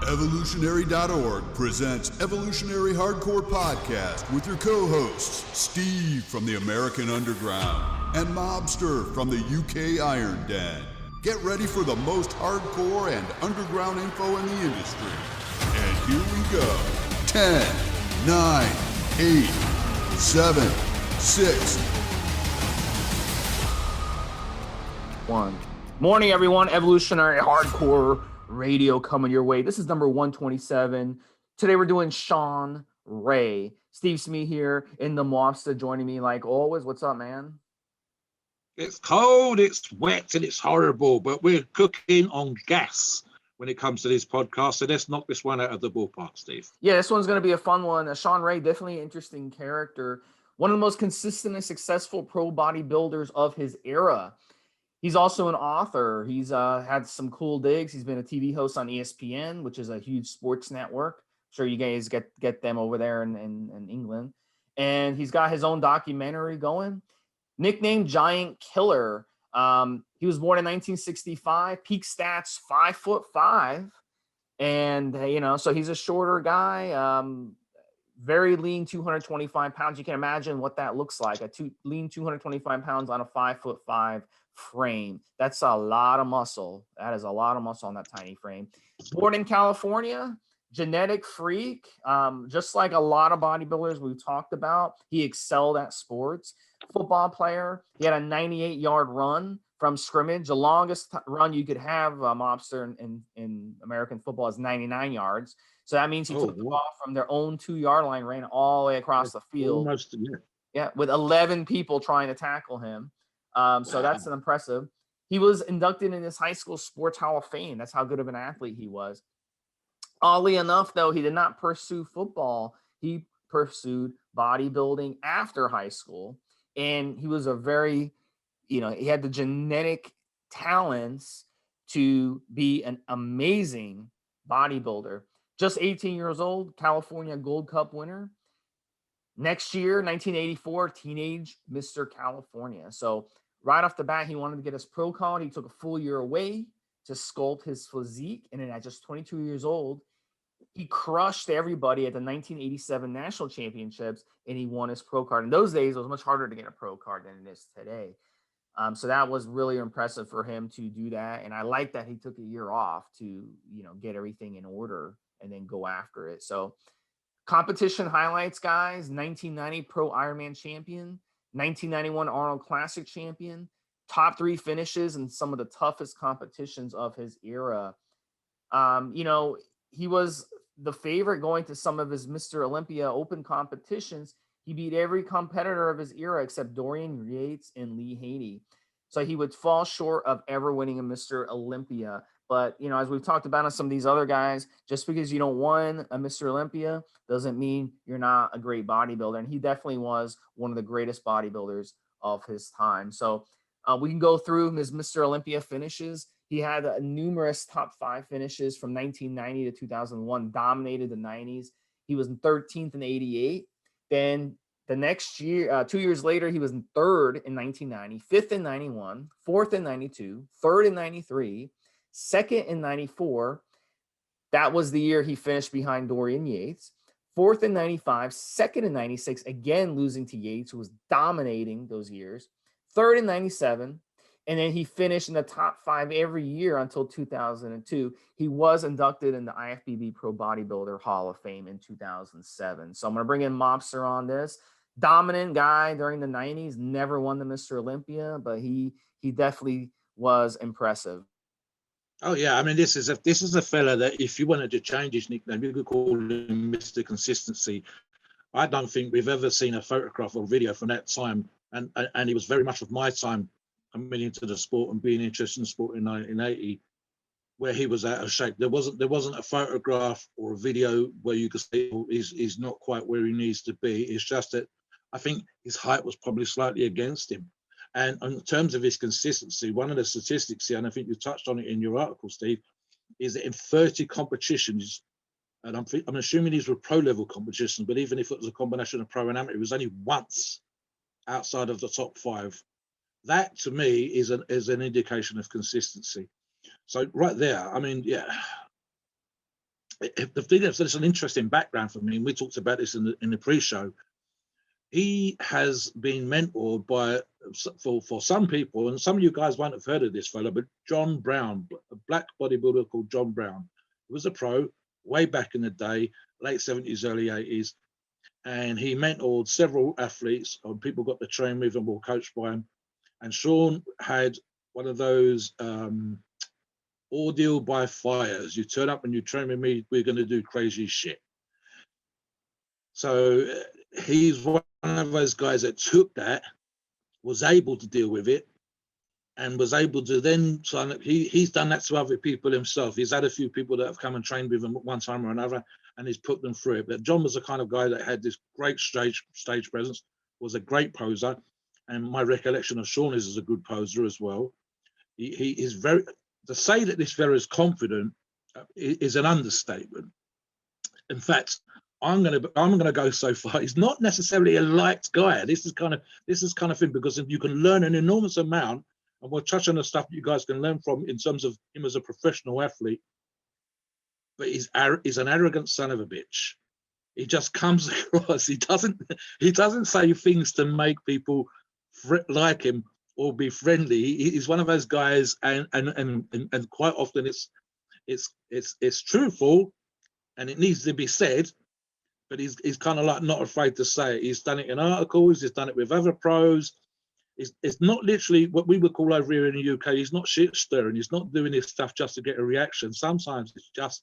Evolutionary.org presents Evolutionary Hardcore Podcast with your co-hosts, Steve from the American Underground and Mobster from the UK Iron Den. Get ready for the most hardcore and underground info in the industry. And here we go. 10, 9, 8, 7, 6. 1. Morning, everyone. Evolutionary Hardcore Radio coming your way. This is number 127. Today we're doing Shawn Ray. Stevesmi here in Da Mobster joining me like always. What's up, man? It's cold, it's wet, and it's horrible, but we're cooking on gas when it comes to this podcast. So let's knock this one out of the ballpark, Steve. Yeah, this one's going to be a fun one. Shawn Ray, definitely an interesting character. One of the most consistent and successful pro bodybuilders of his era. He's also an author. He's had some cool digs. He's been a TV host on ESPN, which is a huge sports network. I'm sure you guys get them over there in England. And he's got his own documentary going. Nicknamed Giant Killer. He was born in 1965. Peak stats 5'5", and so he's a shorter guy. Very lean, 225 pounds. You can imagine what that looks like. Lean 225 pounds on a 5'5" frame. That's a lot of muscle. That is a lot of muscle on that tiny frame. Born in California, genetic freak. Just like a lot of bodybuilders we've talked about, he excelled at sports. Football player. He had a 98-yard run from scrimmage. The longest run you could have, Mobster, in American football is 99 yards. So that means he took the ball from their own 2-yard line, ran all the way across the field. Almost, yeah, with 11 people trying to tackle him. So that's an impressive. He was inducted in his high school sports hall of fame. That's how good of an athlete he was. Oddly enough, though, he did not pursue football. He pursued bodybuilding after high school. And he was a very, he had the genetic talents to be an amazing bodybuilder. Just 18 years old, California Gold Cup winner. Next year, 1984, teenage Mr. California. So right off the bat, he wanted to get his pro card. He took a full year away to sculpt his physique. And then at just 22 years old, he crushed everybody at the 1987 National Championships, and he won his pro card. In those days, it was much harder to get a pro card than it is today. So that was really impressive for him to do that. And I like that he took a year off to, get everything in order and then go after it. So competition highlights, guys: 1990 Pro Ironman champion, 1991 Arnold Classic champion, top 3 finishes in some of the toughest competitions of his era. He was the favorite going to some of his Mr. Olympia Open competitions. He beat every competitor of his era except Dorian Yates and Lee Haney. So he would fall short of ever winning a Mr. Olympia. But, as we've talked about on some of these other guys, just because you don't win a Mr. Olympia doesn't mean you're not a great bodybuilder. And he definitely was one of the greatest bodybuilders of his time. So we can go through his Mr. Olympia finishes. He had numerous top 5 finishes from 1990 to 2001, dominated the 90s. He was in 13th in 88. Then the next year, 2 years later, he was in 3rd in 1990, 5th in 91, 4th in 92, 3rd in 93, 2nd in 94. That was the year he finished behind Dorian Yates. 4th in 95, 2nd in 96, again losing to Yates, who was dominating those years. 3rd in 97, and then he finished in the top 5 every year until 2002. He was inducted in the IFBB Pro Bodybuilder Hall of Fame in 2007. So I'm going to bring in Mobster on this. Dominant guy during the 90s, never won the Mr. Olympia, but he definitely was impressive. Oh yeah, I mean this is a fella that if you wanted to change his nickname, you could call him Mr. Consistency. I don't think we've ever seen a photograph or video from that time, and he was very much of my time coming into the sport and being interested in sport in 1980, where he was out of shape. There wasn't a photograph or a video where you could say he's not quite where he needs to be. It's just that I think his height was probably slightly against him. And in terms of his consistency, one of the statistics here, and I think you touched on it in your article, Steve, is that in 30 competitions, and I'm assuming these were pro-level competitions, but even if it was a combination of pro and amateur, it was only once outside of the top 5. That, to me, is an indication of consistency. So right there, I mean, yeah, the thing is, there's an interesting background for me, and we talked about this in the pre-show. He has been mentored by, for some people, and some of you guys won't have heard of this fella, but John Brown, a black bodybuilder called John Brown. He was a pro way back in the day, late 70s, early 80s, and he mentored several athletes, or people got to train with him or coached by him. And Shawn had one of those ordeal by fires. You turn up and you train with me, we're going to do crazy shit. So he's one of those guys that took that, was able to deal with it, and was able to then sign up. He's done that to other people himself. He's had a few people that have come and trained with him at one time or another, and he's put them through it. But John was the kind of guy that had this great stage presence, was a great poser, and my recollection of Shawn is as a good poser as well. He is very, to say that this fella is confident is an understatement. In fact, I'm gonna go so far. He's not necessarily a liked guy. This is kind of thing, because you can learn an enormous amount, and we'll touch on the stuff you guys can learn from in terms of him as a professional athlete. But he's an arrogant son of a bitch. He just comes across. He doesn't say things to make people like him or be friendly. He's one of those guys, and quite often it's truthful, and it needs to be said. But he's kind of like not afraid to say it. He's done it in articles. He's done it with other pros. It's not literally what we would call over here in the UK. He's not shit stirring. He's not doing this stuff just to get a reaction. Sometimes it's just,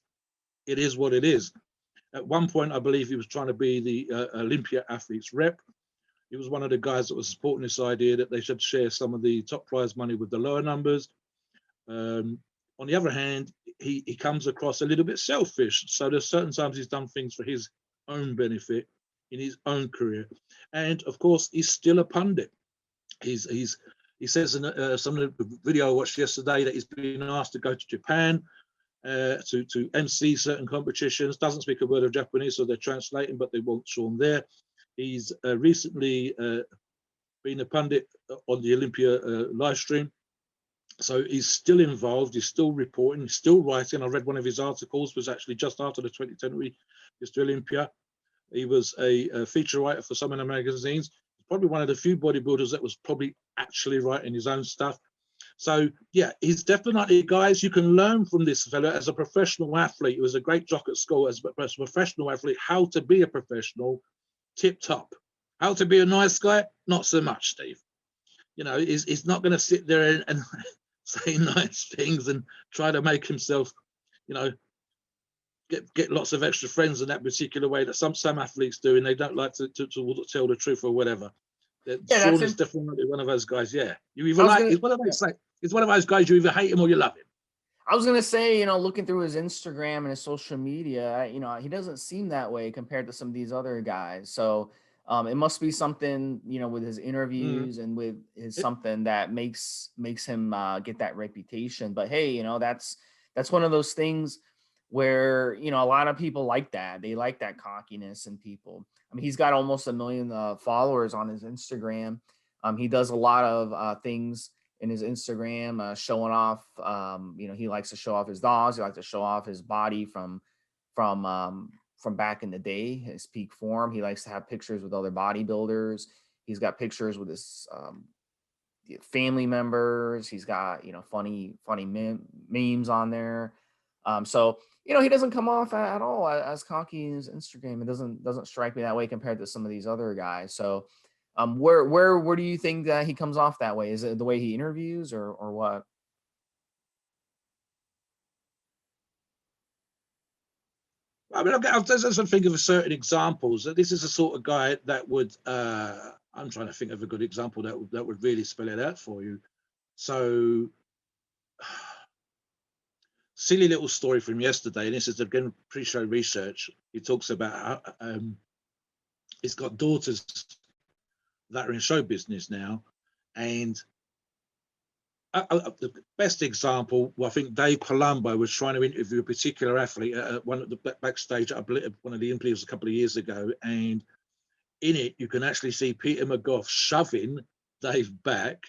it is what it is. At one point, I believe he was trying to be the Olympia athletes rep. He was one of the guys that was supporting this idea that they should share some of the top prize money with the lower numbers. On the other hand, he comes across a little bit selfish. So there's certain times he's done things for his own benefit in his own career, and of course he's still a pundit. He says in some of the video I watched yesterday that he's been asked to go to Japan to MC certain competitions. Doesn't speak a word of Japanese, so they're translating, but they want Shawn there. He's recently been a pundit on the Olympia live stream, so he's still involved. He's still reporting. He's still writing. I read one of his articles, was actually just after the 2010 Mr. Olympia. He was a feature writer for some of the magazines. Probably one of the few bodybuilders that was probably actually writing his own stuff. So yeah, he's definitely, guys, you can learn from this fella as a professional athlete. He was a great jock at school. As a professional athlete, how to be a professional, tip top. How to be a nice guy, not so much, Steve. You know, he's not going to sit there and say nice things and try to make himself, you know, get lots of extra friends in that particular way that some athletes do, and they don't like to tell the truth or whatever. Yeah, Shawn is definitely one of those guys. Yeah, you either like, it's one of those guys, you either hate him or you love him. I was gonna say, you know, looking through his Instagram and his social media, you know, he doesn't seem that way compared to some of these other guys. So it must be something, you know, with his interviews and with his something that makes him get that reputation. But hey, you know, that's one of those things where, you know, a lot of people like that. They like that cockiness in people. I mean, he's got almost 1 million followers on his Instagram. He does a lot of things in his Instagram, showing off. You know, he likes to show off his dogs. He likes to show off his body from back in the day, his peak form. He likes to have pictures with other bodybuilders. He's got pictures with his family members. He's got, you know, funny memes on there. So, you know, he doesn't come off at all as cocky in his Instagram. It doesn't strike me that way compared to some of these other guys. So, where do you think that he comes off that way? Is it the way he interviews or what? I mean, I just think of certain examples. This is the sort of guy that would. I'm trying to think of a good example that would really spell it out for you. So, silly little story from yesterday, and this is again pre-show research. He talks about how he's got daughters that are in show business now, and the best example, well, I think Dave Palumbo was trying to interview a particular athlete at one of the backstage at one of the Olympians a couple of years ago, and in it you can actually see Peter McGough shoving Dave back,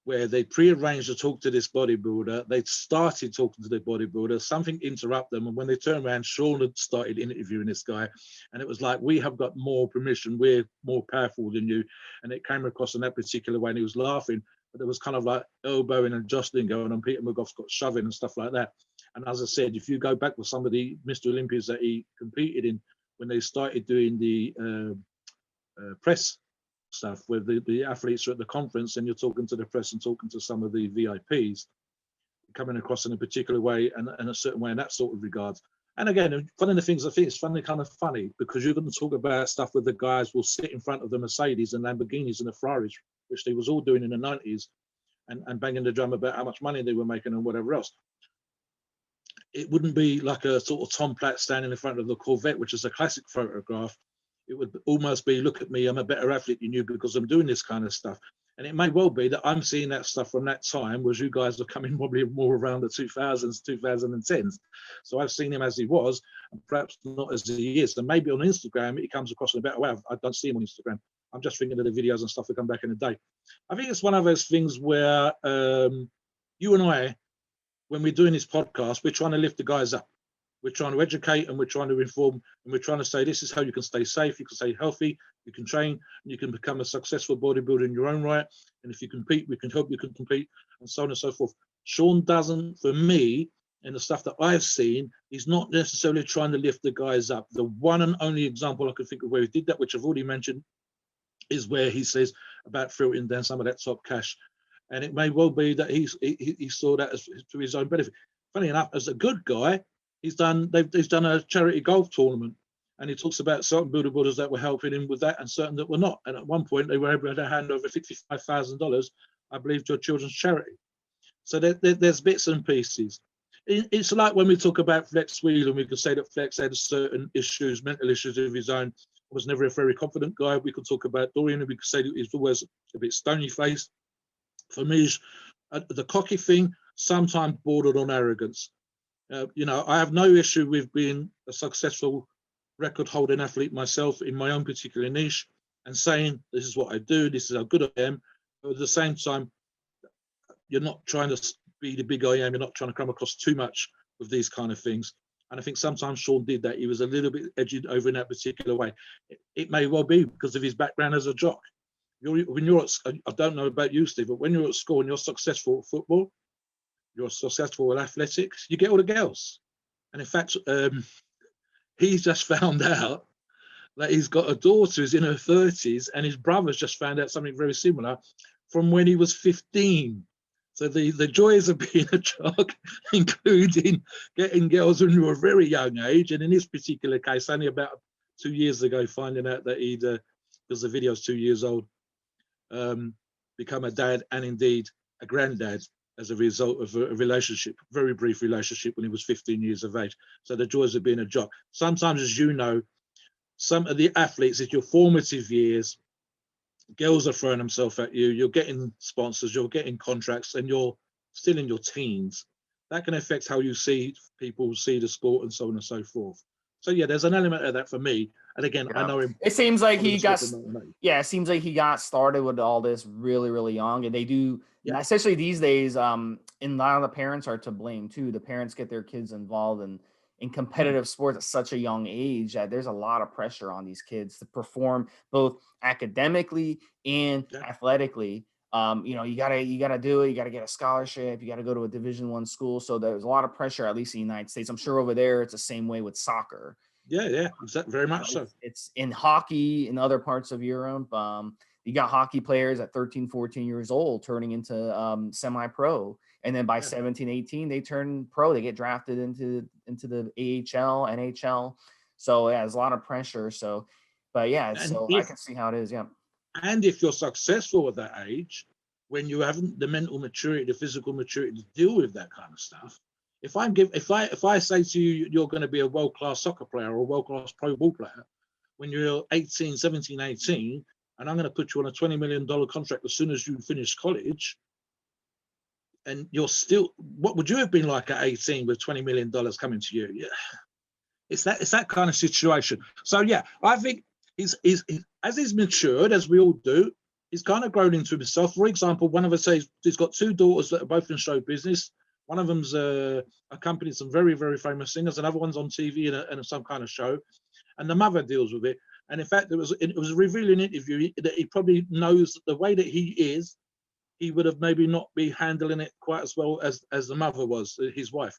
where they pre-arranged to talk to this bodybuilder. They started talking to the bodybuilder, something interrupted them. And when they turned around, Shawn had started interviewing this guy. And it was like, we have got more permission. We're more powerful than you. And it came across in that particular way. And he was laughing, but there was kind of like elbowing and jostling going on. Peter McGough's got shoving and stuff like that. And as I said, if you go back with some of the Mr. Olympians that he competed in, when they started doing the press stuff where the athletes are at the conference and you're talking to the press and talking to some of the VIPs, coming across in a particular way and a certain way in that sort of regards. And again, one of the things I think is kind of funny, because you're going to talk about stuff where the guys will sit in front of the Mercedes and Lamborghinis and the Ferraris, which they was all doing in the 90s, and banging the drum about how much money they were making and whatever else. It wouldn't be like a sort of Tom Platt standing in front of the Corvette, which is a classic photograph. It would almost be, look at me, I'm a better athlete than you because I'm doing this kind of stuff. And it may well be that I'm seeing that stuff from that time, whereas you guys are coming probably more around the 2000s, 2010s. So I've seen him as he was, and perhaps not as he is. And maybe on Instagram, he comes across in a better way. I don't see him on Instagram. I'm just thinking of the videos and stuff that come back in the day. I think it's one of those things where you and I, when we're doing this podcast, we're trying to lift the guys up. We're trying to educate and we're trying to inform and we're trying to say this is how you can stay safe, you can stay healthy, you can train, and you can become a successful bodybuilder in your own right. And if you compete, we can help you compete, and so on and so forth. Shawn doesn't, for me, and the stuff that I've seen, he's not necessarily trying to lift the guys up. The one and only example I could think of where he did that, which I've already mentioned, is where he says about filtering down some of that top cash. And it may well be that he saw that as to his own benefit. Funny enough, as a good guy, he's done a charity golf tournament, and he talks about certain bodybuilders that were helping him with that and certain that were not. And at one point, they were able to hand over $55,000, I believe, to a children's charity. So there's bits and pieces. It's like when we talk about Flex Whelan, we could say that Flex had certain issues, mental issues of his own. Was never a very confident guy. We could talk about Dorian, and we could say that he's always a bit stony-faced. For me, the cocky thing sometimes bordered on arrogance. I have no issue with being a successful record-holding athlete myself in my own particular niche and saying, this is what I do, this is how good I am. But at the same time, you're not trying to be the big I am, you're not trying to come across too much with these kind of things. And I think sometimes Shawn did that. He was a little bit edgy over in that particular way. It may well be because of his background as a jock. I don't know about you, Steve, but when you're at school and you're successful at football, you're successful with athletics, you get all the girls. And in fact, he's just found out that he's got a daughter who's in her 30s, and his brother's just found out something very similar from when he was 15. So the joys of being a jock, including getting girls when you were a very young age, and in this particular case, only about 2 years ago, finding out that he'd, because the video's 2 years old, become a dad and indeed a granddad as a result of a relationship, very brief relationship when he was 15 years of age. So the joys of being a jock. Sometimes, as you know, some of the athletes, it's your formative years, girls are throwing themselves at you, you're getting sponsors, you're getting contracts, and you're still in your teens. That can affect how you see people see the sport and so on and so forth. So yeah, there's an element of that for me. And again, I know him. It seems like he got, it seems like he got started with all this really, really young. And they do, especially these days, and a lot of the parents are to blame too. The parents get their kids involved in competitive sports at such a young age that there's a lot of pressure on these kids to perform both academically and athletically. You gotta do it. You gotta get a scholarship. You gotta go to a Division I school. So there's a lot of pressure, at least in the United States. I'm sure over there it's the same way with soccer. Yeah, exactly. Very much so. It's in hockey in other parts of Europe. You got hockey players at 13, 14 years old turning into semi-pro. And then by 17, 18, they turn pro. They get drafted into the AHL, NHL. So yeah, there's a lot of pressure. So, but yeah, I can see how it is. Yeah. And if you're successful at that age, when you haven't the mental maturity, the physical maturity to deal with that kind of stuff, if I say to you, you're going to be a world-class soccer player or a world-class pro ball player, when you're 17, 18, and I'm going to put you on a $20 million contract as soon as you finish college, and you're still, what would you have been like at 18 with $20 million coming to you? Yeah, it's that kind of situation. So yeah, I think he's as he's matured, as we all do, he's kind of grown into himself. For example, one of us says he's got two daughters that are both in show business. One of them's accompanied some very, very famous singers. Another one's on TV in some kind of show, and the mother deals with it. And in fact, it was a revealing interview that he probably knows that the way that he is, he would have maybe not be handling it quite as well as the mother was, his wife.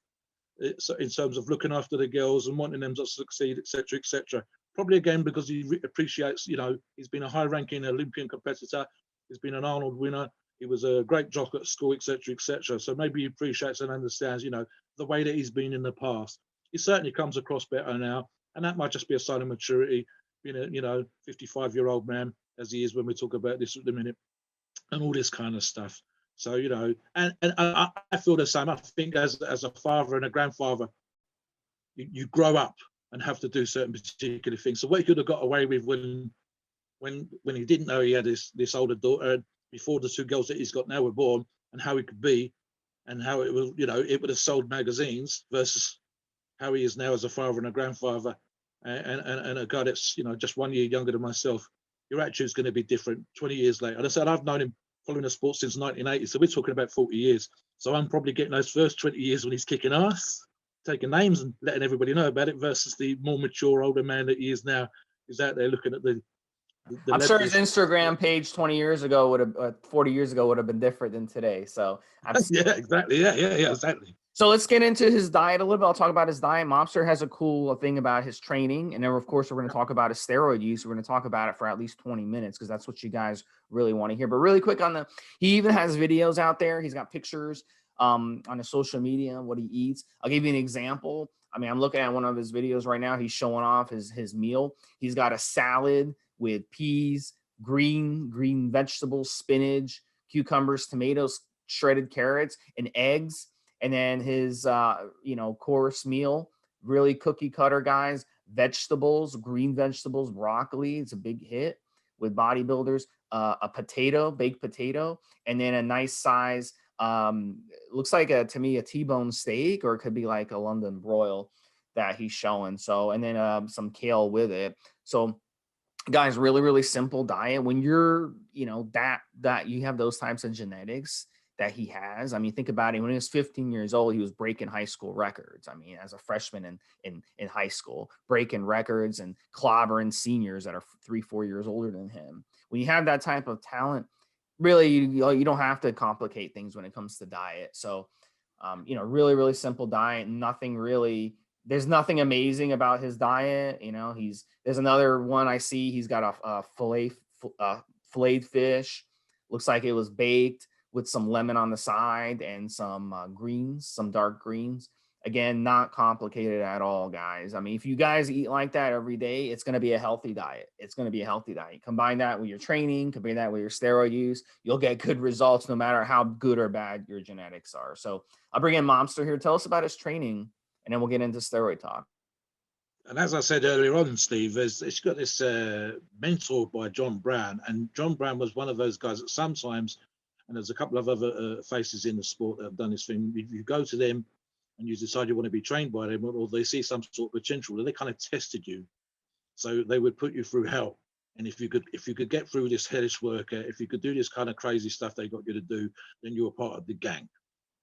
So in terms of looking after the girls and wanting them to succeed, etc., etc. Probably again because he appreciates, he's been a high-ranking Olympian competitor. He's been an Arnold winner. He was a great jock at school, etc., etc. So maybe he appreciates and understands, the way that he's been in the past. He certainly comes across better now, and that might just be a sign of maturity. Being a 55-year-old man, as he is when we talk about this at the minute, and all this kind of stuff. So and I feel the same. I think as a father and a grandfather, you grow up and have to do certain particular things. So what he could have got away with when he didn't know he had this older daughter before the two girls that he's got now were born, and how he could be, and how it was, it would have sold magazines versus how he is now as a father and a grandfather, and a guy that's just 1 year younger than myself. Your attitude's going to be different 20 years later. And I said I've known him following the sport since 1980, so we're talking about 40 years. So I'm probably getting those first 20 years when he's kicking ass, taking names and letting everybody know about it, versus the more mature older man that he is now, who's out there looking at the I'm sure his Instagram page 20 years ago would have, 40 years ago would have been different than today. So yeah, exactly. Yeah, exactly. So let's get into his diet a little bit. I'll talk about his diet. Mobster has a cool thing about his training. And then, of course, we're going to talk about his steroid use. We're going to talk about it for at least 20 minutes because that's what you guys really want to hear. But really quick he even has videos out there. He's got pictures on his social media, what he eats. I'll give you an example. I mean, I'm looking at one of his videos right now. He's showing off his meal. He's got a salad with peas, green vegetables, spinach, cucumbers, tomatoes, shredded carrots, and eggs. And then his, course meal, really cookie cutter, guys, vegetables, green vegetables, broccoli. It's a big hit with bodybuilders, a baked potato, and then a nice size, looks like to me, a T-bone steak, or it could be like a London broil that he's showing. So, and then some kale with it. So, guys, really, really simple diet. When you're, that you have those types of genetics that he has. I mean, think about it. When he was 15 years old, he was breaking high school records. I mean, as a freshman in high school, breaking records and clobbering seniors that are 3-4 years older than him. When you have that type of talent, really, you don't have to complicate things when it comes to diet. So, really, really simple diet. There's nothing amazing about his diet. There's another one I see. He's got a filleted fish. Looks like it was baked with some lemon on the side and some some dark greens. Again, not complicated at all, guys. I mean, if you guys eat like that every day, it's going to be a healthy diet. Combine that with your training, combine that with your steroid use, you'll get good results no matter how good or bad your genetics are. So I'll bring in Mobster here. Tell us about his training, and then we'll get into steroid talk. And as I said earlier on, Steve, it's got this mentor by John Brown. And John Brown was one of those guys that sometimes, and there's a couple of other faces in the sport that have done this thing, if you go to them and you decide you want to be trained by them, or they see some sort of potential, they kind of tested you. So they would put you through hell. And if you could get through this hellish work, if you could do this kind of crazy stuff they got you to do, then you were part of the gang.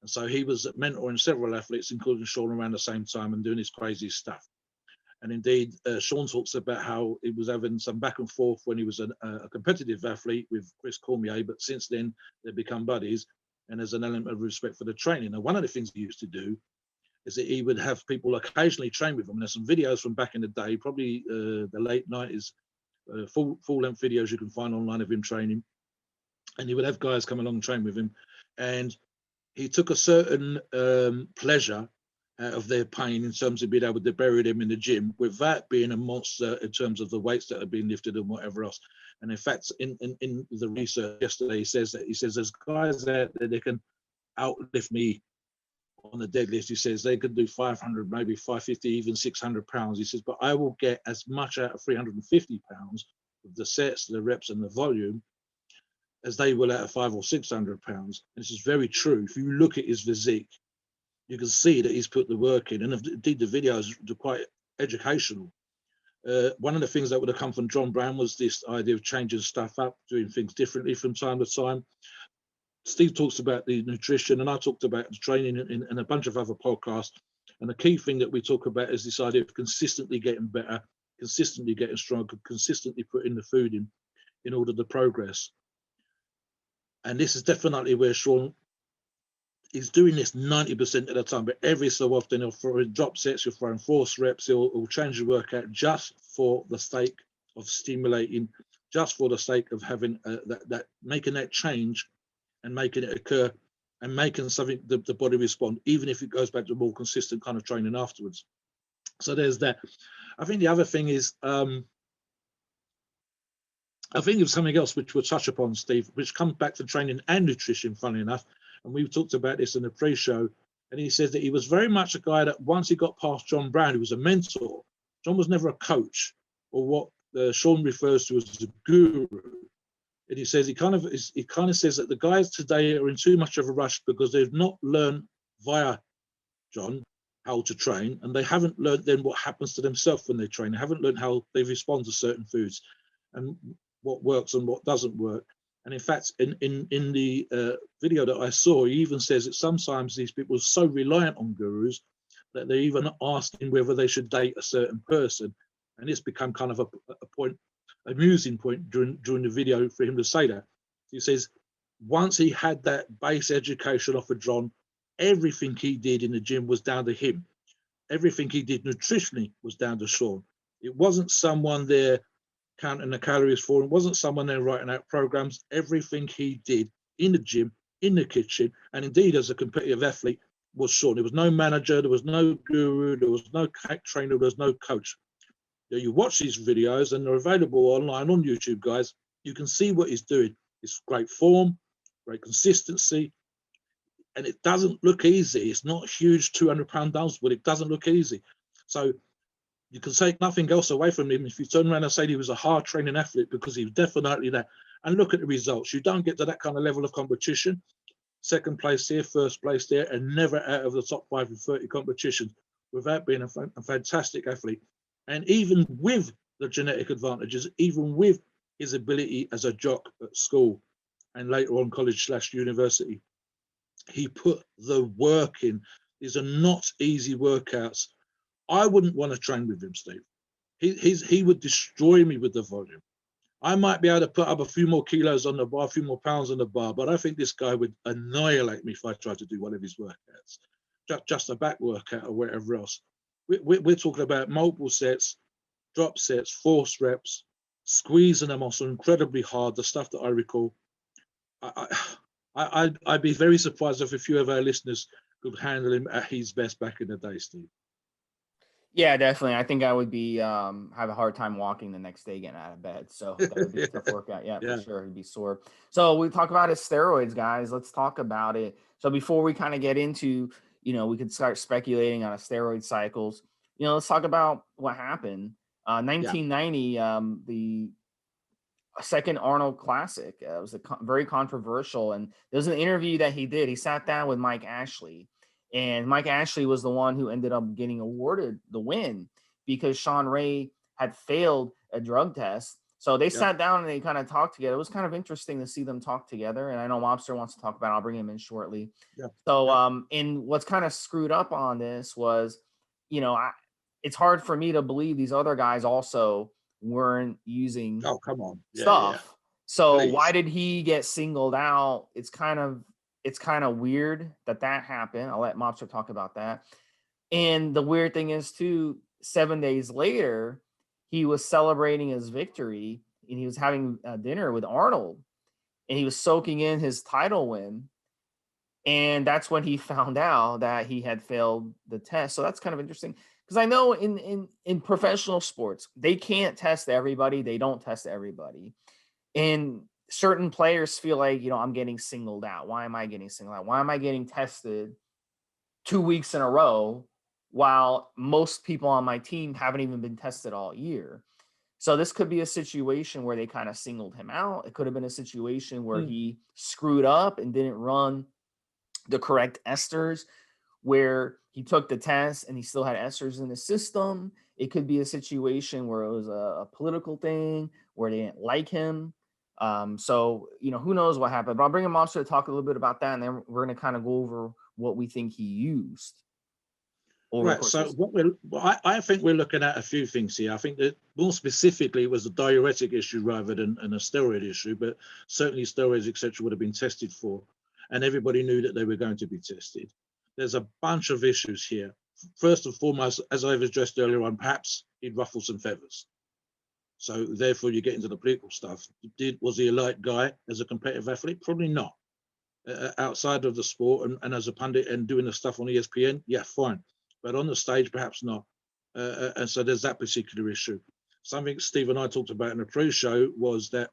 And so he was mentoring several athletes, including Shawn, around the same time and doing this crazy stuff. And indeed, Shawn talks about how he was having some back and forth when he was a competitive athlete with Chris Cormier, but since then they've become buddies, and there's an element of respect for the training. And one of the things he used to do is that he would have people occasionally train with him. And there's some videos from back in the day, probably the late 90s, full-length videos you can find online of him training. And he would have guys come along and train with him. And he took a certain pleasure out of their pain in terms of being able to bury them in the gym without being a monster in terms of the weights that are being lifted and whatever else. And in fact, in the research yesterday, he says there's guys out there that can outlift me on the deadlift. He says they could do 500, maybe 550, even 600 pounds. He says, but I will get as much out of 350 pounds with the sets, the reps, and the volume as they will out of 500 or 600 pounds. And this is very true. If you look at his physique, you can see that he's put the work in, and indeed the videos are quite educational. One of the things that would have come from John Brown was this idea of changing stuff up, doing things differently from time to time. Steve talks about the nutrition, and I talked about the training in a bunch of other podcasts. And the key thing that we talk about is this idea of consistently getting better, consistently getting stronger, consistently putting the food in order to progress. And this is definitely where Shawn is doing this 90% of the time, but every so often he'll throw in drop sets, he'll throw in force reps, he'll change the workout just for the sake of stimulating, just for the sake of having that making that change and making it occur and making something the body respond, even if it goes back to more consistent kind of training afterwards. So there's that. I think the other thing is, I think of something else which we'll touch upon, Steve, which comes back to training and nutrition, funny enough. And we've talked about this in the pre-show. And he says that he was very much a guy that once he got past John Brown, he was a mentor. John was never a coach, or what Shawn refers to as a guru. And he says he kind of says that the guys today are in too much of a rush because they've not learned via John how to train, and they haven't learned then what happens to themselves when they train. They haven't learned how they respond to certain foods and what works and what doesn't work. And in fact, in the video that I saw, he even says that sometimes these people are so reliant on gurus that they're even asking whether they should date a certain person. And it's become kind of a amusing point during the video for him to say that. He says, once he had that base education off of John, everything he did in the gym was down to him. Everything he did nutritionally was down to Shawn. It wasn't someone there counting the calories for him. It wasn't someone there writing out programs. Everything he did in the gym, in the kitchen, and indeed as a competitive athlete was Shawn. There was no manager, there was no guru, there was no trainer, there was no coach. You watch these videos and they're available online on YouTube, guys. You can see what he's doing. It's great form, great consistency, and it doesn't look easy. It's not huge 200-pound dumbbells, but it doesn't look easy. So you can take nothing else away from him if you turn around and say he was a hard training athlete, because he was definitely that. And look at the results. You don't get to that kind of level of competition. Second place here, first place there, and never out of the top 5 in 30 competitions without being a fantastic athlete. And even with the genetic advantages, even with his ability as a jock at school and later on college/university, he put the work in. These are not easy workouts. I wouldn't want to train with him, Steve. He would destroy me with the volume. I might be able to put up a few more kilos on the bar, a few more pounds on the bar, but I think this guy would annihilate me if I tried to do one of his workouts, just a back workout or whatever else. We're talking about multiple sets, drop sets, force reps, squeezing them also incredibly hard, the stuff that I recall. I'd be very surprised if a few of our listeners could handle him at his best back in the day, Steve. Yeah, definitely. I think I would be have a hard time walking the next day getting out of bed. So that would be a tough workout. Yeah, for sure. He'd be sore. So we talk about his steroids, guys. Let's talk about it. So before we kind of get into, we could start speculating on a steroid cycles. Let's talk about what happened. 1990, the second Arnold Classic. It was very controversial. And there was an interview that he did. He sat down with Mike Ashley. And Mike Ashley was the one who ended up getting awarded the win because Shawn Ray had failed a drug test. So they sat down and they kind of talked together. It was kind of interesting to see them talk together. And I know Mobster wants to talk about it. I'll bring him in shortly. Yeah. So, and what's kind of screwed up on this was, it's hard for me to believe these other guys also weren't using stuff. So please. Why did he get singled out? It's kind of weird that happened. I'll let Mobster talk about that. And the weird thing is too, 7 days later, he was celebrating his victory and he was having dinner with Arnold and he was soaking in his title win. And that's when he found out that he had failed the test. So that's kind of interesting because I know in professional sports, they can't test everybody. They don't test everybody. And certain players feel like, I'm getting singled out. Why am I getting singled out? Why am I getting tested 2 weeks in a row while most people on my team haven't even been tested all year? So this could be a situation where they kind of singled him out. It could have been a situation where he screwed up and didn't run the correct esters. where he took the test and he still had esters in the system. It could be a situation where it was a political thing where they didn't like him. So, who knows what happened, but I'll bring him on to talk a little bit about that. And then we're going to kind of go over what we think he used. Right. So I think we're looking at a few things here. I think that more specifically it was a diuretic issue rather than a steroid issue, but certainly steroids, etc., would have been tested for, and everybody knew that they were going to be tested. There's a bunch of issues here. First and foremost, as I've addressed earlier on, perhaps he'd ruffled some feathers. So therefore you get into the political stuff. Was he a light guy as a competitive athlete? Probably not. Outside of the sport and as a pundit and doing the stuff on ESPN, yeah, fine. But on the stage, perhaps not. And so there's that particular issue. Something Steve and I talked about in the pre-show was that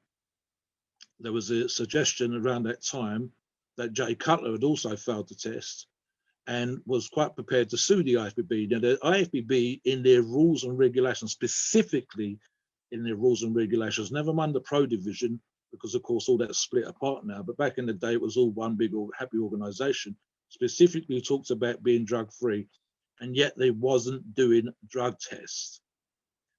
there was a suggestion around that time that Jay Cutler had also failed the test and was quite prepared to sue the IFBB. Now, the IFBB, in their rules and regulations, specifically in their rules and regulations, never mind the pro division, because of course all that's split apart now, but back in the day it was all one big happy organization, specifically talks about being drug-free, and yet they wasn't doing drug tests.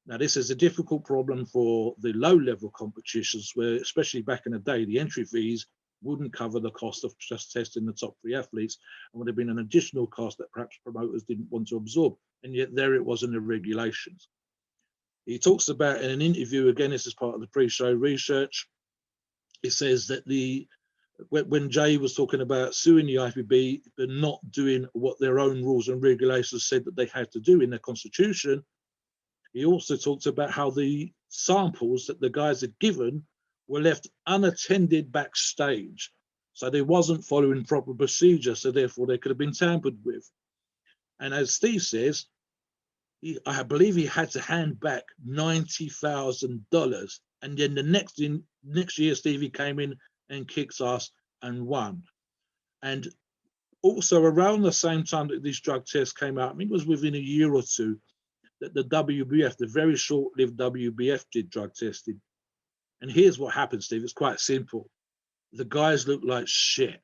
Now, this is a difficult problem for the low-level competitions where, especially back in the day, the entry fees wouldn't cover the cost of just testing the top 3 athletes and would have been an additional cost that perhaps promoters didn't want to absorb. And yet there it was in the regulations. He talks about in an interview, again, this is part of the pre-show research, it says that when Jay was talking about suing the IFBB but not doing what their own rules and regulations said that they had to do in their constitution, he also talked about how the samples that the guys had given were left unattended backstage. So they wasn't following proper procedure, so therefore they could have been tampered with. And as Steve says, I believe he had to hand back $90,000. And then the next year, Stevie came in and kicks ass and won. And also around the same time that these drug tests came out, I think it was within a year or two, that the WBF, the very short-lived WBF, did drug testing. And here's what happened, Steve. It's quite simple. The guys looked like shit.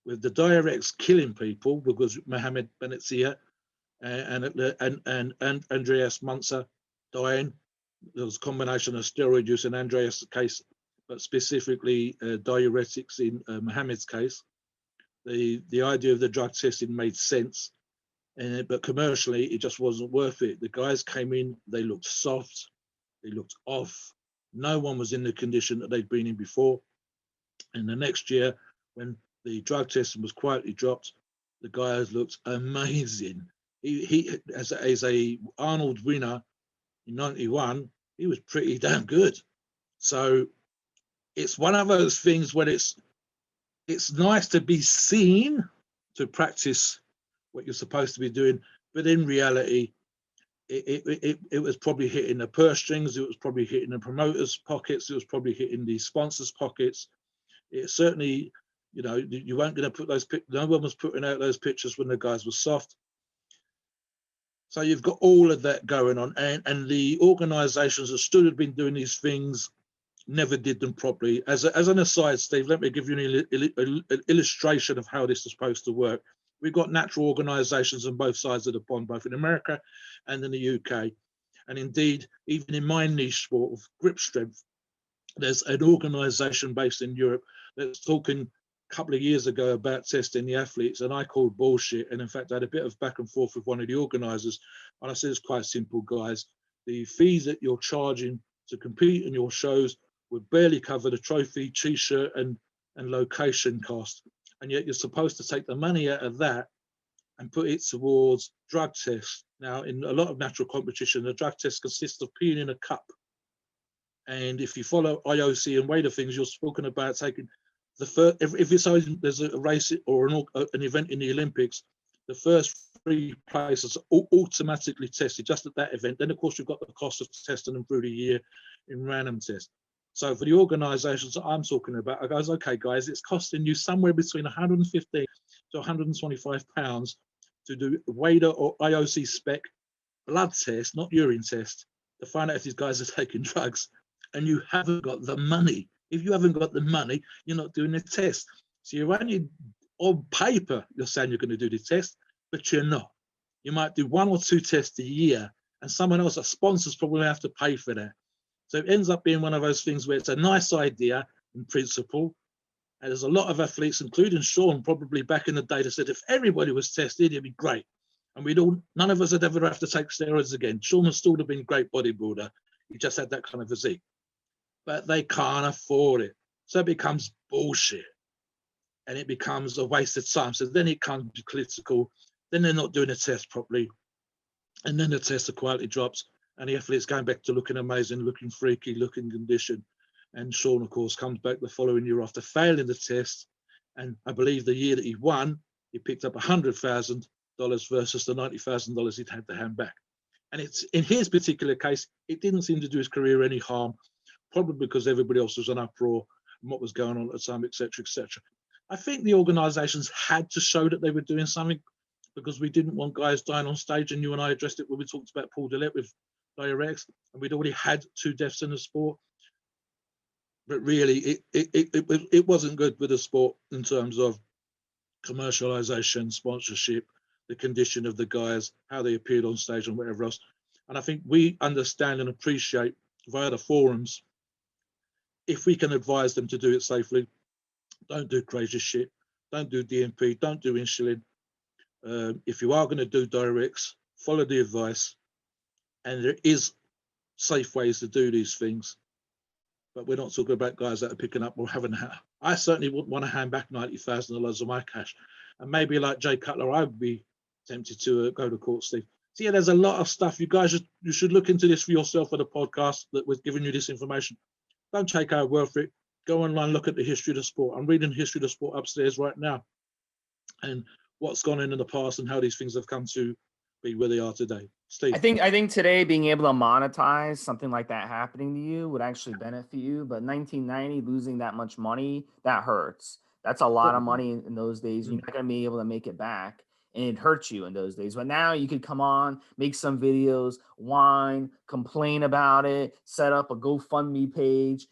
With the diuretics killing people, because Mohammed Benazir and Andreas Munzer dying. There was a combination of steroid use in Andreas' case, but specifically diuretics in Mohammed's case. The idea of the drug testing made sense, but commercially it just wasn't worth it. The guys came in, they looked soft, they looked off. No one was in the condition that they'd been in before. And the next year, when the drug testing was quietly dropped, the guys looked amazing. He as a Arnold winner in '91, he was pretty damn good. So it's one of those things when it's nice to be seen to practice what you're supposed to be doing, but in reality, it was probably hitting the purse strings, it was probably hitting the promoters' pockets, it was probably hitting the sponsors' pockets. It certainly, you weren't going to put those. No one was putting out those pictures when the guys were soft. So you've got all of that going on, and the organisations that still have been doing these things never did them properly. As an aside, Steve, let me give you an illustration of how this is supposed to work. We've got natural organisations on both sides of the pond, both in America and in the UK. And indeed, even in my niche sport of grip strength, there's an organisation based in Europe that's talking couple of years ago about testing the athletes, and I called bullshit. And in fact, I had a bit of back and forth with one of the organizers, and I said, it's quite simple, guys. The fees that you're charging to compete in your shows would barely cover the trophy, t-shirt and location cost, and yet you're supposed to take the money out of that and put it towards drug tests. Now, in a lot of natural competition, the drug test consists of peeing in a cup, and if you follow IOC and weight of things, you're talking about taking the first, if there's a race or an event in the Olympics, the first 3 places are automatically tested just at that event. Then, of course, you've got the cost of testing them through the year in random tests. So for the organisations that I'm talking about, I goes, okay, guys, it's costing you somewhere between 115 to 125 pounds to do WADA or IOC spec blood test, not urine test, to find out if these guys are taking drugs, and you haven't got the money. If you haven't got the money, you're not doing the test. So you're only on paper, you're saying you're going to do the test, but you're not. You might do 1 or 2 tests a year, and someone else, a sponsor's probably have to pay for that. So it ends up being one of those things where it's a nice idea in principle. And there's a lot of athletes, including Shawn, probably back in the day, that said if everybody was tested, it'd be great. And none of us would ever have to take steroids again. Shawn would still have been a great bodybuilder. He just had that kind of physique. But they can't afford it. So it becomes bullshit. And it becomes a waste of time. So then it becomes political. Then they're not doing a test properly. And then the test, the quality drops. And the athlete's going back to looking amazing, looking freaky, looking conditioned. And Shawn, of course, comes back the following year after failing the test. And I believe the year that he won, he picked up $100,000 versus the $90,000 he'd had to hand back. And it's in his particular case, it didn't seem to do his career any harm, probably because everybody else was in uproar and what was going on at the time, et cetera, et cetera. I think the organizations had to show that they were doing something, because we didn't want guys dying on stage. And you and I addressed it when we talked about Paul Dillette with diuretics, and we'd already had 2 deaths in the sport. But really, it wasn't good with the sport in terms of commercialization, sponsorship, the condition of the guys, how they appeared on stage and whatever else. And I think we understand and appreciate via the forums, if we can advise them to do it safely, don't do crazy shit, don't do DMP, don't do insulin. If you are going to do diuretics, follow the advice. And there is safe ways to do these things. But we're not talking about guys that are picking up or having. I certainly wouldn't want to hand back $90,000 of my cash. And maybe like Jay Cutler, I would be tempted to go to court, Steve. So yeah, there's a lot of stuff. You guys, you should look into this for yourself for the podcast that was giving you this information. Don't take our word for it. Go online, look at the history of the sport. I'm reading the history of the sport upstairs right now, and what's gone in the past and how these things have come to be where they are today. Steve. I think today being able to monetize something like that happening to you would actually benefit you. But 1990, losing that much money, that hurts. That's a lot of money in those days. You're not going to be able to make it back. And it hurts you in those days. But now you could come on, make some videos, whine, complain about it, set up a GoFundMe page.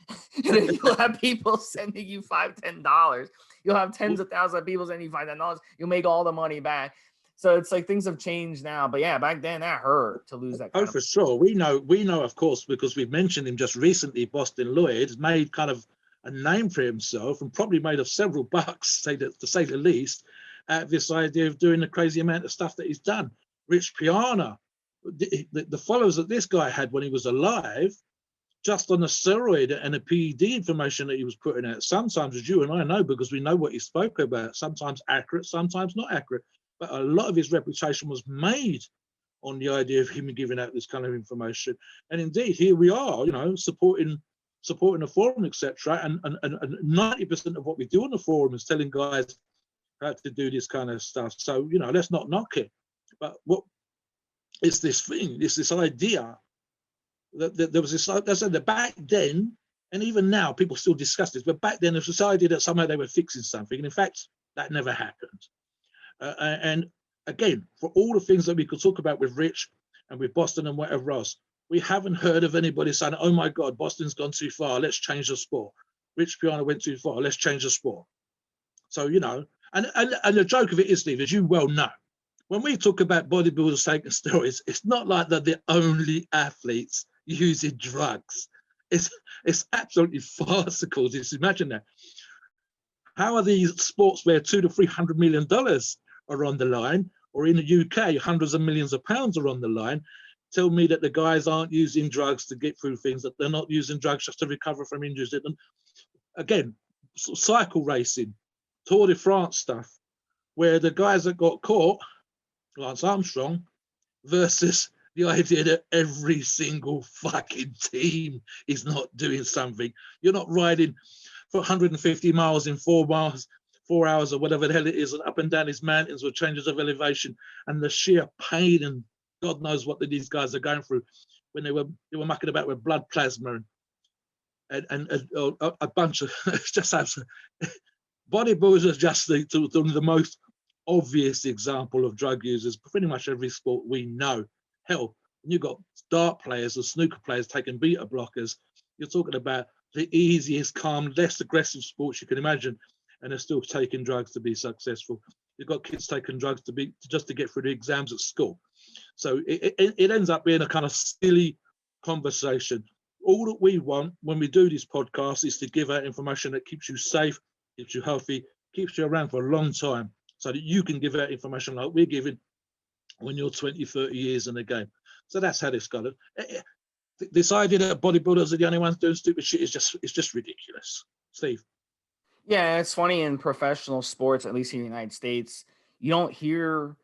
And then you'll have people sending you $5, $10. You'll have tens of thousands of people sending you $5, $10. You'll make all the money back. So it's like things have changed now. But yeah, back then that hurt to lose that. For sure. We know, of course, because we've mentioned him just recently. Boston Lloyd made kind of a name for himself and probably made of several bucks, to say the least, at this idea of doing the crazy amount of stuff that he's done. Rich Piana, the followers that this guy had when he was alive, just on the steroid and the PED information that he was putting out, sometimes, as you and I know, because we know what he spoke about, sometimes accurate, sometimes not accurate. But a lot of his reputation was made on the idea of him giving out this kind of information. And indeed, here we are, supporting the forum, etc. And 90% of what we do on the forum is telling guys how to do this kind of stuff. So, let's not knock it. But what is this thing? It's this idea that there was this, I said that back then, and even now, people still discuss this, but back then, there was this idea that somehow they were fixing something. And in fact, that never happened. And again, for all the things that we could talk about with Rich and with Boston and whatever else, we haven't heard of anybody saying, oh my God, Boston's gone too far, let's change the sport. Rich Piana went too far, let's change the sport. So, and the joke of it is, Steve, as you well know, when we talk about bodybuilders taking steroids, it's not like they're the only athletes using drugs. It's absolutely farcical. Just imagine that. How are these sports where $200 to $300 million are on the line, or in the UK, hundreds of millions of pounds are on the line, tell me that the guys aren't using drugs to get through things, that they're not using drugs just to recover from injuries. Again, cycle racing, Tour de France stuff, where the guys that got caught, Lance Armstrong, versus the idea that every single fucking team is not doing something. You're not riding for 150 miles in 4 hours or whatever the hell it is, and up and down these mountains with changes of elevation and the sheer pain, and God knows what these guys are going through when they were mucking about with blood plasma and a bunch of just absolute bodybuilders are just the most obvious example of drug users. Pretty much every sport we know. Hell, when you've got dart players or snooker players taking beta blockers, you're talking about the easiest, calm, less aggressive sports you can imagine. and they're still taking drugs to be successful. You've got kids taking drugs just to get through the exams at school. So it ends up being a kind of silly conversation. All that we want when we do this podcast is to give out information that keeps you safe, keeps you healthy, keeps you around for a long time, so that you can give out information like we're giving when you're 20, 30 years in the game. So that's how this got it. This idea that bodybuilders are the only ones doing stupid shit is just ridiculous. Steve. Yeah, it's funny in professional sports, at least in the United States, you don't hear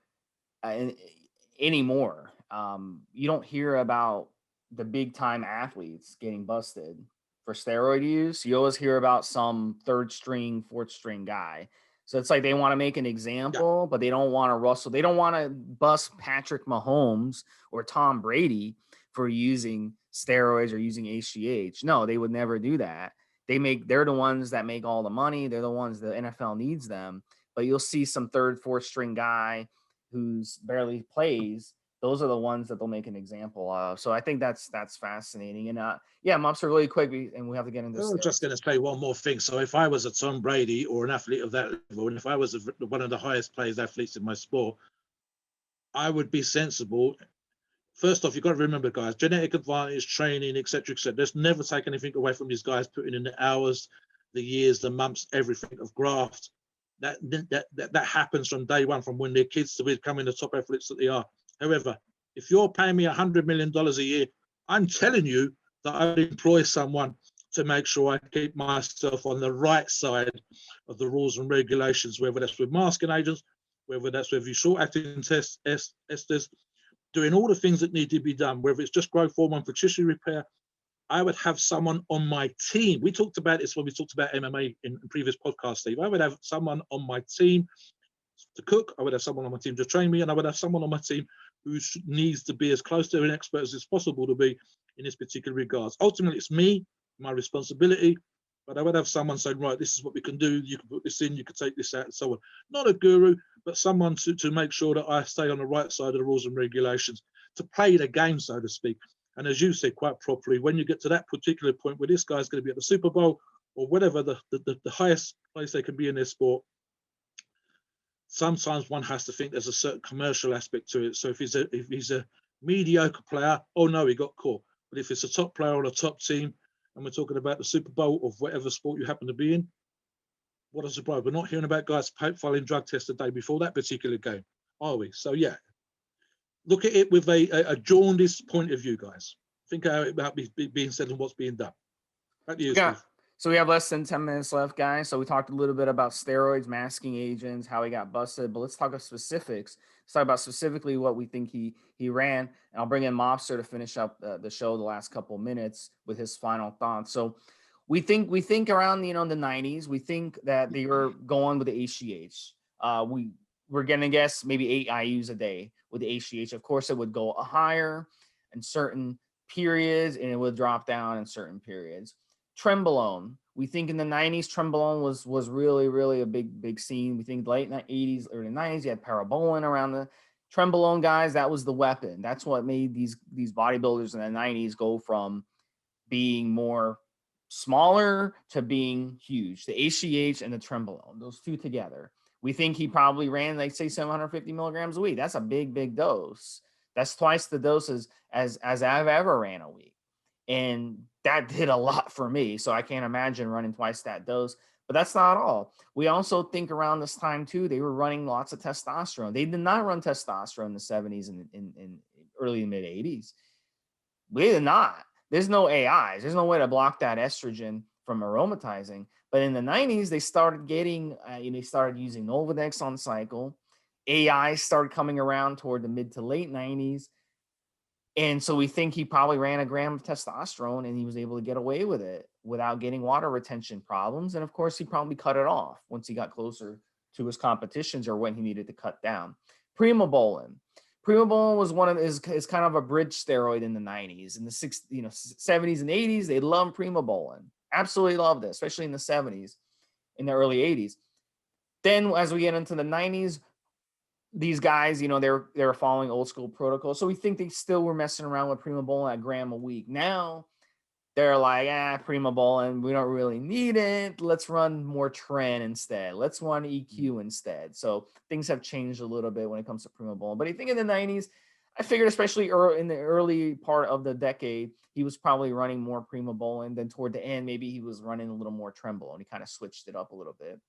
anymore. You don't hear about the big time athletes getting busted for steroid use. You always hear about some third string, fourth string guy. So it's like they want to make an example, but they don't want to Russell. They don't want to bust Patrick Mahomes or Tom Brady for using steroids or using HGH. No, they would never do that. They're the ones that make all the money. They're the ones the NFL needs them. But you'll see some third, fourth string guy who's barely plays. Those are the ones that they'll make an example of. So I think that's fascinating. And Mobster, really quick, and we have to get into. I'm just going to say one more thing. So if I was a Tom Brady or an athlete of that level, and if I was one of the highest players athletes in my sport, I would be sensible. First off, you've got to remember, guys, genetic advantage, training, etc., etc. Let's never take anything away from these guys putting in the hours, the years, the months, everything of graft. That happens from day one, from when they're kids to becoming the top athletes that they are. However, if you're paying me $100 million a year, I'm telling you that I would employ someone to make sure I keep myself on the right side of the rules and regulations, whether that's with masking agents, whether that's with short-acting esters, doing all the things that need to be done, whether it's just growth hormone for tissue repair. I would have someone on my team. We talked about this when we talked about MMA in previous podcasts, Steve. I would have someone on my team to cook. I would have someone on my team to train me, and I would have someone on my team who needs to be as close to an expert as it's possible to be in this particular regards. Ultimately, it's me, my responsibility, but I would have someone saying, right, this is what we can do. You can put this in, you can take this out, and so on. Not a guru, but someone to make sure that I stay on the right side of the rules and regulations, to play the game, so to speak. And as you said quite properly, when you get to that particular point where this guy's going to be at the Super Bowl or whatever the highest place they can be in their sport, sometimes one has to think there's a certain commercial aspect to it. So if he's a mediocre player, oh no, he got caught. But if it's a top player on a top team, and we're talking about the Super Bowl of whatever sport you happen to be in, what a surprise. We're not hearing about guys filing drug tests the day before that particular game, are we? So yeah, look at it with a jaundiced point of view, guys. Think how it about being said and what's being done. Back to you, Steve. So we have less than 10 minutes left, guys. So we talked a little bit about steroids, masking agents, how he got busted, but let's talk about specifics. Let's talk about specifically what we think he ran. And I'll bring in Mobster to finish up the show the last couple of minutes with his final thoughts. So we think around, the 90s, we think that they were going with the HGH. We're going to guess maybe 8 IUs a day with the HGH. Of course, it would go higher in certain periods and it would drop down in certain periods. Trenbolone. We think in the 90s, Trenbolone was really, really a big scene. We think late 80s, early 90s, you had Parabolin around the Trenbolone guys. That was the weapon. That's what made these bodybuilders in the 90s go from being more smaller to being huge. The HGH and the Trenbolone, those two together. We think he probably ran, like, say, 750 milligrams a week. That's a big dose. That's twice the doses as I've ever ran a week. And that did a lot for me. So I can't imagine running twice that dose. But that's not all. We also think around this time, too, they were running lots of testosterone. They did not run testosterone in the 70s and in early and mid 80s. They did not. There's no AIs. There's no way to block that estrogen from aromatizing. But in the 90s, they started getting, they started using Nolvadex on cycle. AI started coming around toward the mid to late 90s. And so we think he probably ran a gram of testosterone and he was able to get away with it without getting water retention problems. And of course, he probably cut it off once he got closer to his competitions or when he needed to cut down. Primobolan. Primobolan was is kind of a bridge steroid in the 90s. In the 70s and 80s, they loved Primobolan. Absolutely loved it, especially in the 70s, in the early 80s. Then as we get into the 90s, these guys, they were following old school protocols. So we think they still were messing around with Primobolan at a gram a week. Now they're like, Prima Bowling, we don't really need it. Let's run more Tren instead. Let's run EQ instead. So things have changed a little bit when it comes to Prima Bowling. But I think in the 90s, I figured, especially in the early part of the decade, he was probably running more Prima Bowling. Then toward the end, maybe he was running a little more Tremble, and he kind of switched it up a little bit.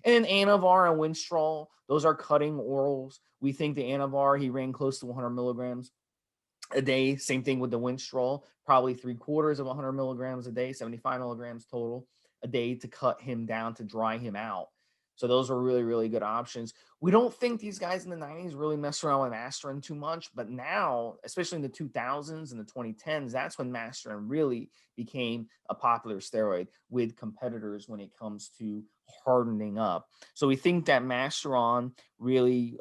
And then Anavar and Winstrol, those are cutting orals. We think the Anavar, he ran close to 100 milligrams a day. Same thing with the Winstrol, probably 3/4 of 100 milligrams a day, 75 milligrams total a day to cut him down, to dry him out. So those are really, really good options. We don't think these guys in the 90s really mess around with Masterin too much, but now, especially in the 2000s and the 2010s, that's when Masterin really became a popular steroid with competitors when it comes to hardening up. So we think that Masteron really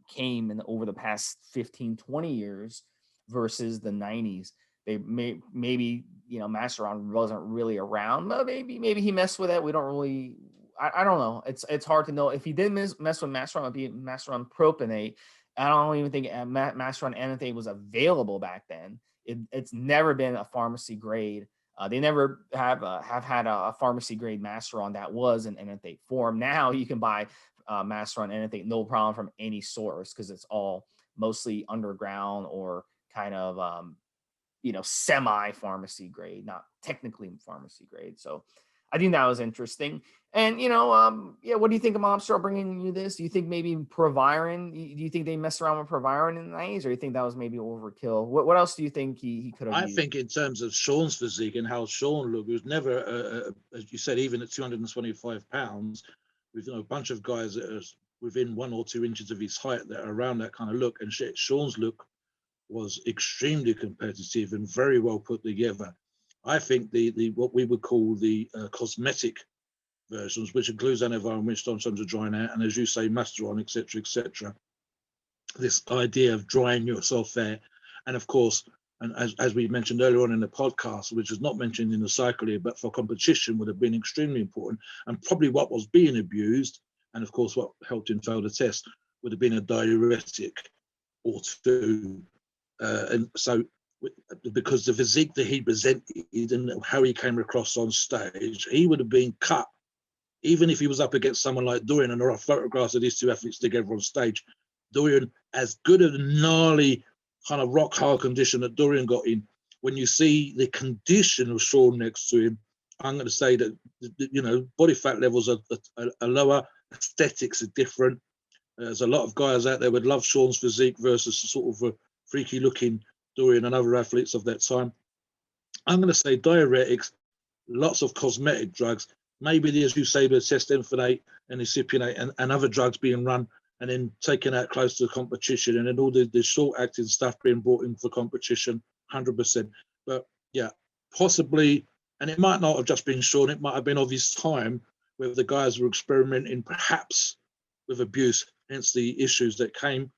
came in over the past 15, 20 years versus the 90s. They maybe Masteron wasn't really around, but maybe he messed with it. We don't really. I don't know. It's hard to know. If he did mess with Masteron, it would be Masteron propionate. I don't even think Masteron Anathate was available back then. It's never been a pharmacy grade. They never have had a pharmacy grade Masteron that was an Anathate form. Now you can buy Masteron Anathate no problem from any source, because it's all mostly underground or kind of semi pharmacy grade, not technically pharmacy grade. So I think that was interesting. And, what do you think of Mobster bringing you this? Do you think maybe Proviron, do you think they messed around with Proviron in the 90s, or do you think that was maybe overkill? What else do you think he could have I used? think in terms of Shawn's physique and how Shawn looked, it was never, as you said, even at 225 pounds, with a bunch of guys that are within 1 or 2 inches of his height that are around that kind of look. And Shawn's look was extremely competitive and very well put together. I think the what we would call the cosmetic versions, which includes Anavar and Winstrol to drying out, and as you say, Masteron, etc., this idea of drying yourself there, and of course, and as we mentioned earlier on in the podcast, which is not mentioned in the cycle here, but for competition would have been extremely important, and probably what was being abused, and of course what helped him fail the test, would have been a diuretic or two, and so because the physique that he presented and how he came across on stage, he would have been cut, even if he was up against someone like Dorian. And there are photographs of these two athletes together on stage. Dorian, as good a gnarly kind of rock hard condition that Dorian got in, when you see the condition of Shawn next to him, I'm going to say that, body fat levels are lower, aesthetics are different. There's a lot of guys out there would love Shawn's physique versus sort of a freaky looking Dorian and other athletes of that time. I'm going to say diuretics, lots of cosmetic drugs, maybe, as you say, the testenfenate and isipionate and other drugs being run and then taken out close to the competition, and then all the short-acting stuff being brought in for competition, 100%. But yeah, possibly, and it might not have just been Shawn, it might have been of his time where the guys were experimenting perhaps with abuse, hence the issues that came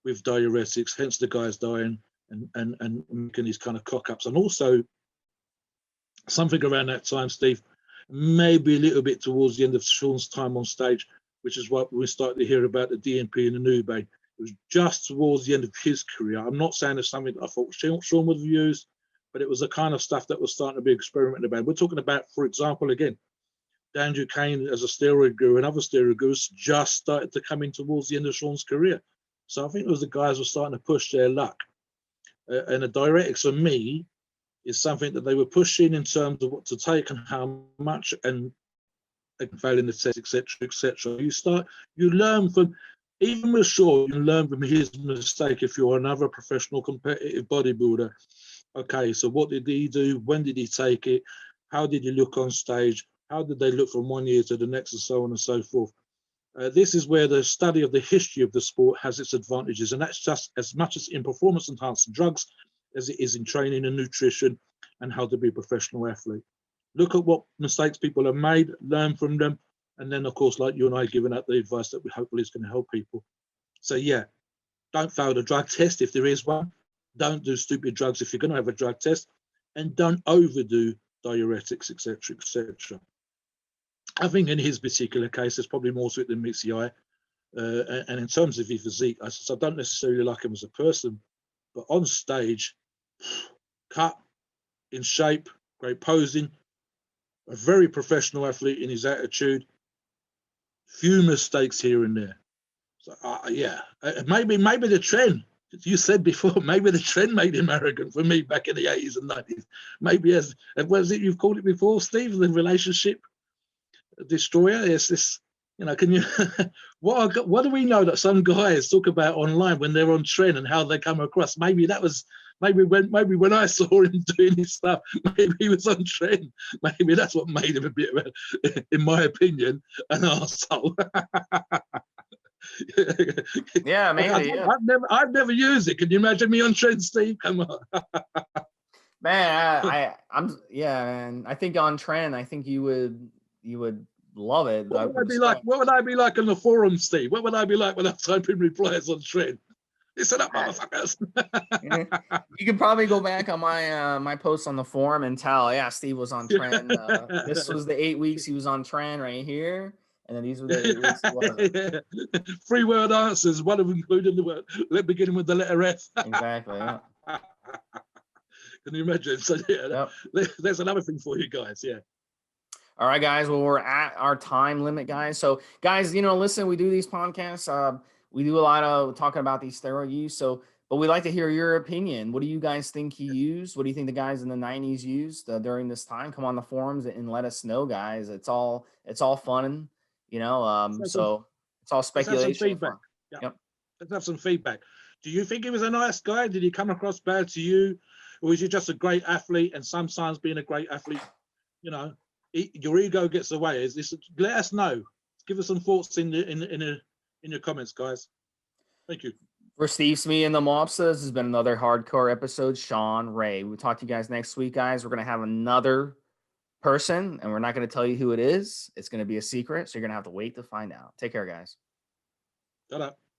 with diuretics, hence the guys dying and making these kind of cock-ups. And also something around that time, Steve, maybe a little bit towards the end of Shawn's time on stage, which is what we started to hear about the DNP and the Nube. It was just towards the end of his career. I'm not saying it's something that I thought Shawn would have used, but it was the kind of stuff that was starting to be experimented about. We're talking about, for example, again, Dan Duquesne as a steroid guru and other steroid gurus just started to come in towards the end of Shawn's career. So I think it was the guys were starting to push their luck. And the diuretics for me is something that they were pushing in terms of what to take and how much, and failing the test, etc. You learn from, even with Shawn, you learn from his mistake if you're another professional competitive bodybuilder. Okay, so what did he do? When did he take it? How did he look on stage? How did they look from one year to the next, and so on and so forth? This is where the study of the history of the sport has its advantages, and that's just as much as in performance enhancing drugs as it is in training and nutrition and how to be a professional athlete. Look at what mistakes people have made, learn from them, and then, of course, like you and I, giving out the advice that we hopefully is going to help people. So, yeah, don't fail the drug test if there is one. Don't do stupid drugs if you're going to have a drug test, and don't overdo diuretics, etc. I think in his particular case, there's probably more to it than meets the eye. And in terms of his physique, I don't necessarily like him as a person, but on stage, cut, in shape, great posing, a very professional athlete in his attitude, few mistakes here and there. So maybe the trend. You said before, maybe the trend made him arrogant for me back in the 80s and 90s. Maybe as what is it you've called it before, Steve? The relationship destroyer. It's this, can you what do we know that some guys talk about online when they're on trend and how they come across? Maybe when I saw him doing his stuff, maybe he was on trend. Maybe that's what made him a bit, in my opinion, an arsehole. Yeah, maybe. I've never used it. Can you imagine me on trend, Steve? Come on. Man, man. I think on trend, I think you would love it. What would I be like? What would I be like on the forum, Steve? What would I be like when I'm typing replies on trend? Listen up, motherfuckers. You can probably go back on my post on the forum and tell, yeah, Steve was on trend. This was the 8 weeks he was on trend right here. And then these were the 8 weeks he wasn't. 3-word answers, one of them including the word, beginning with the letter F. Exactly, yeah. Can you imagine? So yeah, there's another thing for you guys, yeah. All right, guys. Well, we're at our time limit, guys. So, guys, listen, we do these podcasts. We do a lot of talking about these steroid use. But we'd like to hear your opinion. What do you guys think he used? What do you think the guys in the 90s used during this time? Come on the forums and let us know, guys. It's all fun, so it's all speculation. Let's have some feedback. Do you think he was a nice guy? Did he come across bad to you? Or was he just a great athlete? And sometimes being a great athlete, your ego gets away. Let us know. Give us some thoughts in your comments, guys. Thank you. For Stevesmi and Da Mobster, this has been another hardcore episode. Shawn Ray. We'll talk to you guys next week, guys. We're going to have another person, and we're not going to tell you who it is. It's going to be a secret, so you're going to have to wait to find out. Take care, guys. Shut up.